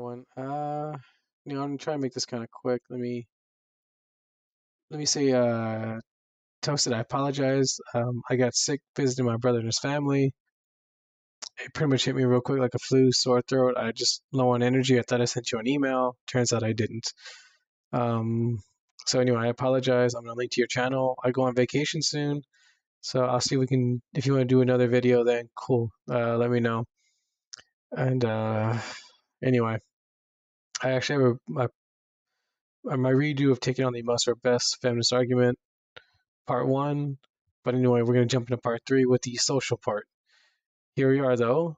going? I'm trying to make this kind of quick. Let me say, Toasted, I apologize. I got sick visiting my brother and his family. It pretty much hit me real quick like a flu, sore throat. I just low on energy. I thought I sent you an email. Turns out I didn't. Um, so anyway, I apologize. I'm gonna link to your channel. I go on vacation soon, so I'll see if we can. If you want to do another video, then cool. Let me know. And anyway, I actually have my redo of taking on the most or best feminist argument, part one. But anyway, we're gonna jump into part three with the social part. Here we are, though.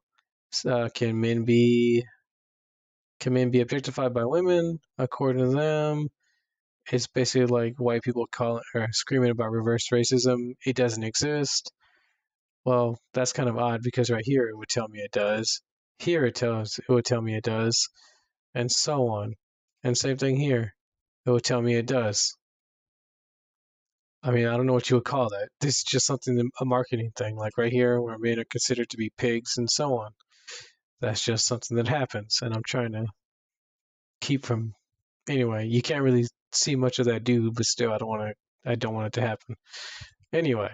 Can men be objectified by women? According to them, it's basically like white people calling or screaming about reverse racism. It doesn't exist. Well, that's kind of odd because right here it would tell me it does. Here it would tell me it does, and so on. And same thing here. It would tell me it does. I mean, I don't know what you would call that. This is just something, a marketing thing. Like right here, where men are considered to be pigs and so on. That's just something that happens, and I'm trying to keep from. Anyway, you can't really see much of that dude, but still, I don't want to. I don't want it to happen. Anyway,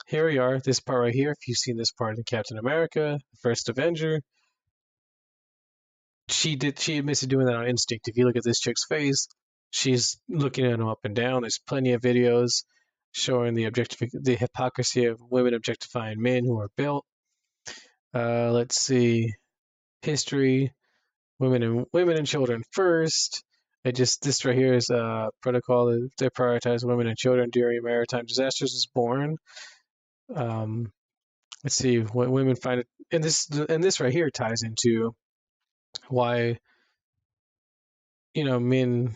here we are. This part right here. If you've seen this part in Captain America, the First Avenger, she did. She admits to doing that on instinct. If you look at this chick's face, she's looking at him up and down. There's plenty of videos showing the hypocrisy of women objectifying men who are built. Let's see, history, women and children first. This right here is a protocol that prioritize women and children during maritime disasters was born. Um, let's see what women find it, and this right here ties into why men,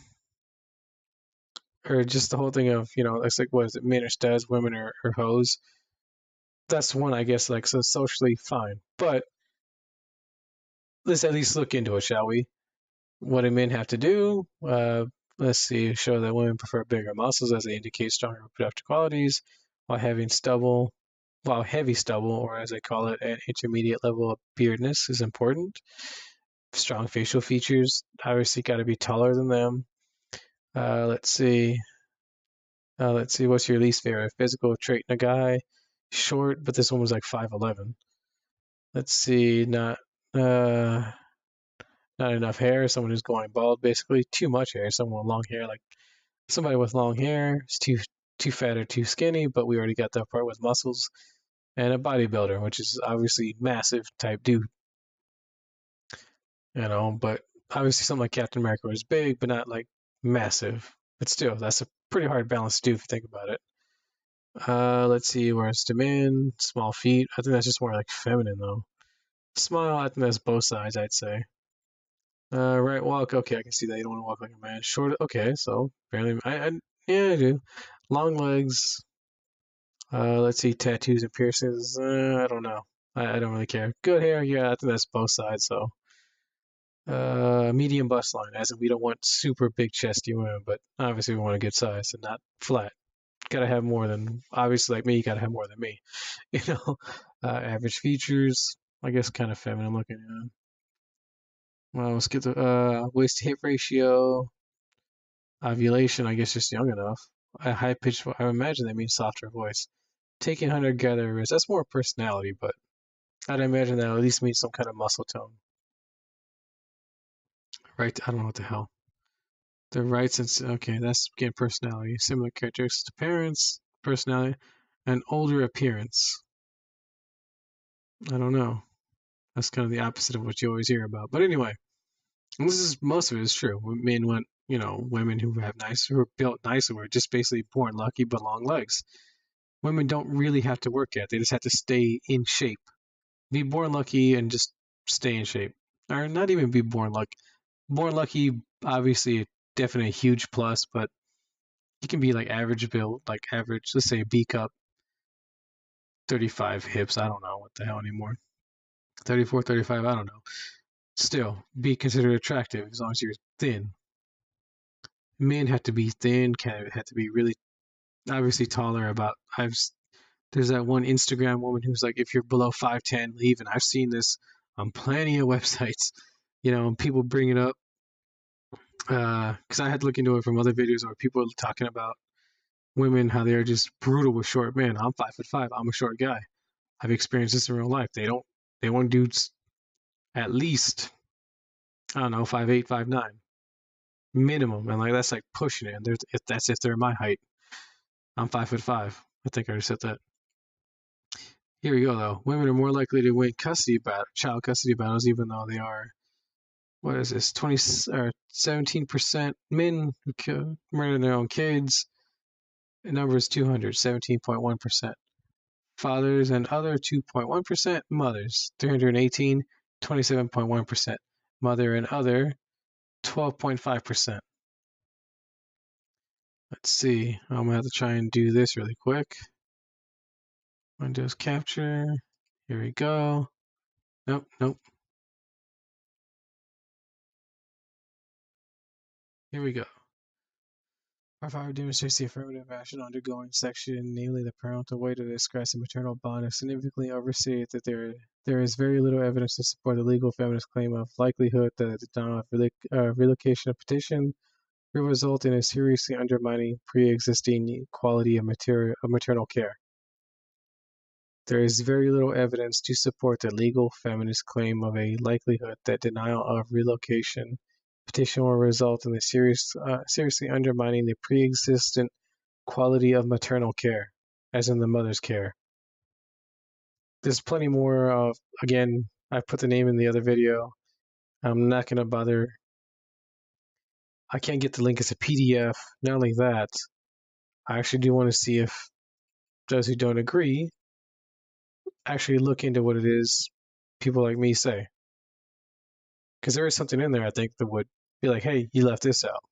or just the whole thing of it's like, what is it, men are studs, women are hoes. That's one, I guess, like, so socially fine, but let's at least look into it, shall we? What do men have to do? Let's see, show that women prefer bigger muscles as they indicate stronger reproductive qualities, while heavy stubble, or as I call it, an intermediate level of beardness is important. Strong facial features, obviously got to be taller than them. Let's see. What's your least favorite physical trait in a guy? Short, but this one was like 5'11". Let's see. Not enough hair. Someone who's going bald, basically. Too much hair. Someone with long hair, like somebody with long hair, is too fat or too skinny. But we already got that part with muscles. And a bodybuilder, which is obviously massive type dude. But obviously something like Captain America was big, but not like massive. But still, that's a pretty hard balance to do if you think about it. Let's see, where's demand, small feet. I think that's just more like feminine though. Smile, I think that's both sides, I'd say. Right walk, okay, I can see that you don't want to walk like a man. Short, okay, so barely. Yeah, I do. Long legs. Let's see, tattoos and piercings. I don't know. I don't really care. Good hair, yeah, I think that's both sides. So, medium bust line, as in we don't want super big chesty women, but obviously we want a good size and not flat. Gotta have more than, obviously, like me, you gotta have more than me. You know, average features, I guess, kind of feminine looking. Yeah. Well, let's get the waist to hip ratio. Ovulation, I guess, just young enough. A high pitched, I imagine that means softer voice. Taking hunter gatherers, that's more personality, but I'd imagine that at least means some kind of muscle tone. Right? I don't know what the hell. The rights and okay, that's again personality. Similar characteristics to parents, personality, and older appearance. I don't know. That's kind of the opposite of what you always hear about. But anyway, this is, most of it is true. Men want, women who who are built nice, who are just basically born lucky but long legs. Women don't really have to work at it. They just have to stay in shape. Be born lucky and just stay in shape. Or not even be born lucky. Born lucky, obviously, definitely a huge plus, but you can be like average build, like average, let's say B cup, 35 hips. I don't know what the hell anymore. 34, 35, I don't know. Still, be considered attractive as long as you're thin. Men have to be thin, have to be really, obviously taller. There's that one Instagram woman who's like, if you're below 5'10", leave. And I've seen this on plenty of websites, and people bring it up. Because I had to look into it from other videos where people were talking about women, how they're just brutal with short men. I'm 5'5". I'm a short guy. I've experienced this in real life. They want dudes at least, I don't know, 5'8", 5'9", minimum, and like that's like pushing it. And that's if they're my height. I'm 5'5". I think I already said that. Here we go though. Women are more likely to win child custody battles, even though they are, what is this, 20 or 17% men who murder their own kids. The number is 200, 17.1%. Fathers and other 2.1%. Mothers, 318, 27.1%. Mother and other, 12.5%. Let's see. I'm gonna have to try and do this really quick. Windows capture. Here we go. Nope, nope. Here we go. Part 5 demonstrates the affirmative action undergoing section, namely the parental way to discuss the maternal bond, has significantly overstated that there is very little evidence to support the legal feminist claim of likelihood that the denial of relocation of petition will result in a seriously undermining pre-existing quality of maternal care. There is very little evidence to support the legal feminist claim of a likelihood that denial of relocation petition will result in a seriously undermining the pre-existent quality of maternal care, as in the mother's care. There's plenty more of, again, I put the name in the other video. I'm not going to bother. I can't get the link as a PDF. Not only that, I actually do want to see if those who don't agree actually look into what it is people like me say. Because there is something in there, I think, that would be like, hey, you left this out.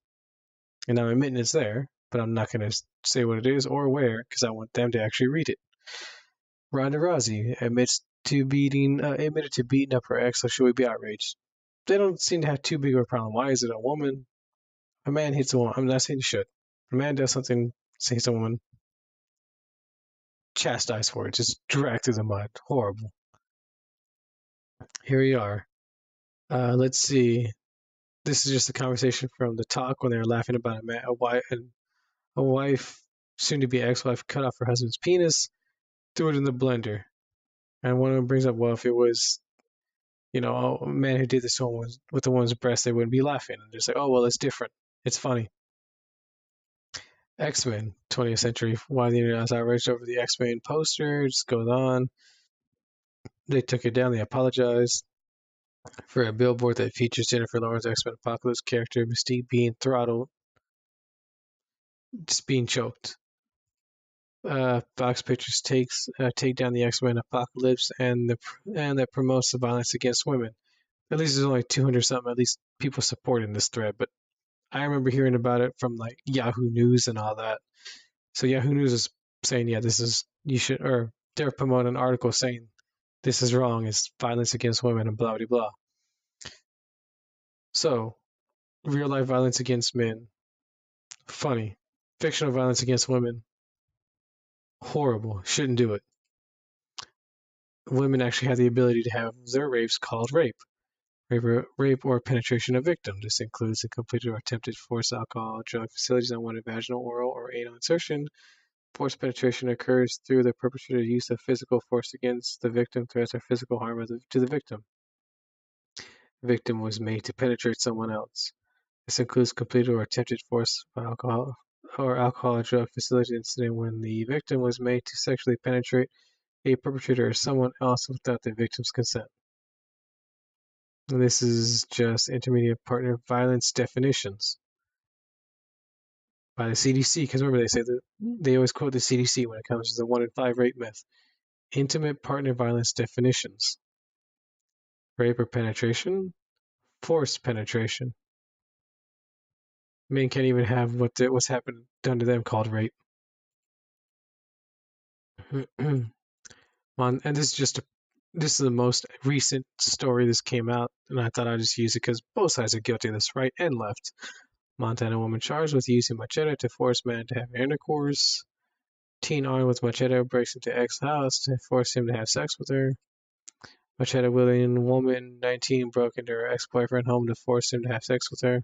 And I'm admitting it's there, but I'm not going to say what it is or where because I want them to actually read it. Ronda Rousey admitted to beating up her ex, so should we be outraged? They don't seem to have too big of a problem. Why is it a woman? A man hits a woman. I'm not saying he should. A man does something, hits a woman, chastised for it, just dragged through the mud. Horrible. Here we are. Let's see. This is just a conversation from the talk when they were laughing about a wife, soon to be ex-wife, cut off her husband's penis, threw it in the blender. And one of them brings up, well, if it was, a man who did this to woman with the woman's breast, they wouldn't be laughing. And just like, oh, well, it's different. It's funny. X-Men, 20th century. Why the internet is outraged over the X-Men poster. Just goes on. They took it down. They apologized for a billboard that features Jennifer Lawrence X-Men Apocalypse character Mystique being throttled, just being choked. Fox Pictures take down the X-Men Apocalypse and that promotes the violence against women. At least there's only 200 something at least people supporting this thread, but I remember hearing about it from like Yahoo News and all that. So Yahoo News is saying, yeah, this is you should, or they're promoting an article saying this is wrong. It's violence against women and blah blah blah. So real life violence against men, funny. Fictional violence against women, horrible. Shouldn't do it. Women actually have the ability to have their rapes called rape. Rape or penetration of victim. This includes the completed or attempted forced alcohol, drug facilities, unwanted vaginal, oral, or anal insertion. Forced penetration occurs through the perpetrator's use of physical force against the victim, threats or physical harm to the victim. The victim was made to penetrate someone else. This includes completed or attempted forced alcohol or drug facility incident when the victim was made to sexually penetrate a perpetrator or someone else without the victim's consent. And this is just intermediate partner violence definitions by the CDC, because remember they say that they always quote the CDC when it comes to the 1 in 5 rape myth. Intimate partner violence definitions: rape or penetration, forced penetration. Men can't even have what's happened done to them called rape. And this is the most recent story this came out, and I thought I'd just use it because both sides are guilty of this, right and left. Montana woman charged with using machete to force man to have intercourse. Teen armed with machete breaks into ex house to force him to have sex with her. Machete wielding woman 19 broke into her ex-boyfriend home to force him to have sex with her.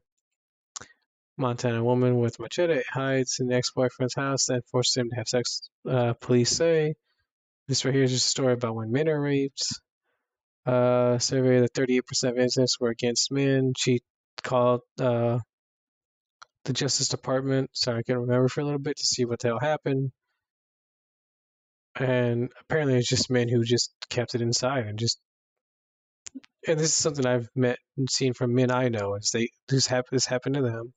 Montana woman with machete hides in ex-boyfriend's house and forces him to have sex. Police say this right here is just a story about when men are raped. Survey that 38% of incidents were against men. She called the Justice Department. Sorry, I couldn't remember for a little bit to see what the hell happened. And apparently, it's just men who just kept it inside and just. And this is something I've met and seen from men I know. Is this happened to them?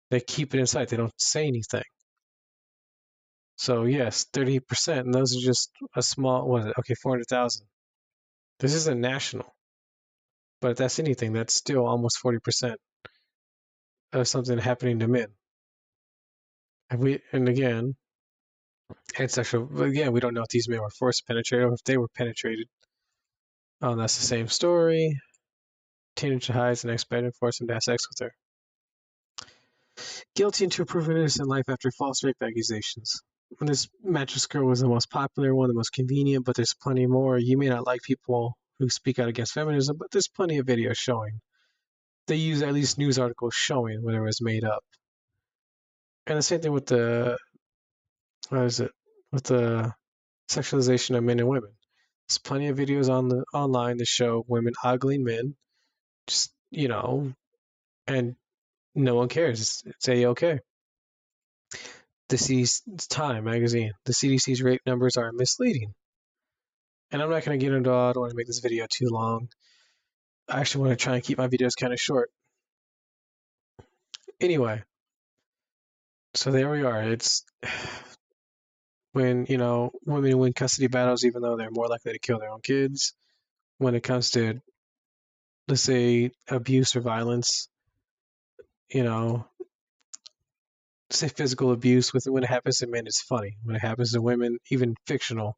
They keep it inside. They don't say anything. So yes, 30%, and those are just a small. What is it? Okay, 400,000. This isn't national, but if that's anything, that's still almost 40% of something happening to men. And again, and sexual. Again, we don't know if these men were forced to penetrate or if they were penetrated. That's the same story. Teenager hides an ex-bed and forces him to have sex with her. Guilty until proven innocent life after false rape accusations. This mattress girl was the most popular one, the most convenient, but there's plenty more. You may not like people who speak out against feminism, but there's plenty of videos showing. They use at least news articles showing whether it was made up. And the same thing with what is it? With the sexualization of men and women. There's plenty of videos online that show women ogling men, just and no one cares. It's a-okay. The CDC Time magazine. The CDC's rape numbers are misleading. And I'm not going to get into all. I don't want to make this video too long. I actually want to try and keep my videos kind of short. Anyway, so there we are. It's when, women win custody battles, even though they're more likely to kill their own kids. When it comes to, let's say, abuse or violence, you know, say physical abuse, when it happens to men, it's funny. When it happens to women, even fictional,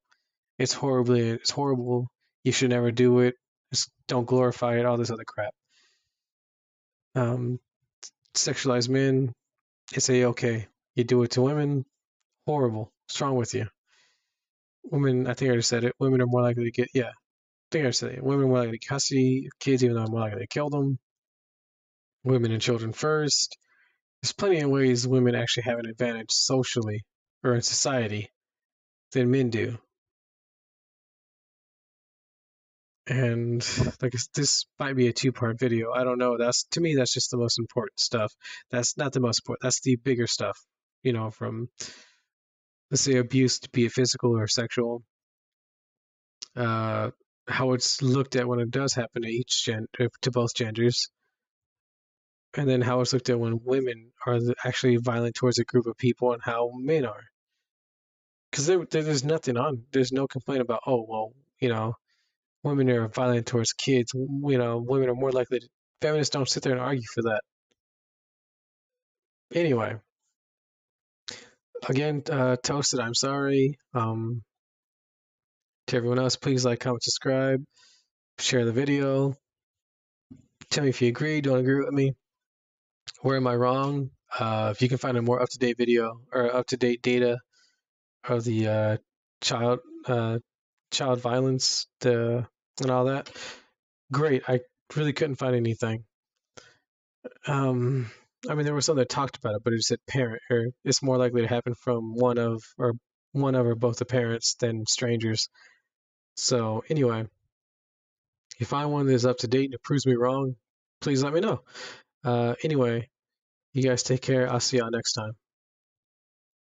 it's horrible. You should never do it. Just don't glorify it, all this other crap. Um, Sexualized men, it's okay. You do it to women, horrible. What's wrong with you? Women, I think I just said it. Women are more likely to get, yeah, I think I said it. Women are more likely to get custody of kids, even though I'm more likely to kill them. Women and children first. There's plenty of ways women actually have an advantage socially or in society than men do. And like this might be a two-part video. I don't know. That's to me, that's just the most important stuff. That's not the most important. That's the bigger stuff. From let's say abuse, to be it physical or sexual. Uh, how it's looked at when it does happen to to both genders, and then how it's looked at when women are actually violent towards a group of people, and how men are. Because there's no complaint about, oh well, women are violent towards kids. Women are more likely to. Feminists don't sit there and argue for that. Anyway, again, Toasted, I'm sorry. To everyone else, please like, comment, subscribe, share the video. Tell me if you agree, don't agree with me. Where am I wrong? If you can find a more up-to-date video or up-to-date data of the child child violence, and all that, great. I really couldn't find anything. I mean, there was some that talked about it, but it said parent, or it's more likely to happen from one of or both the parents than strangers. So anyway, if you find one that's up to date and it proves me wrong, please let me know. Anyway, you guys take care. I'll see y'all next time.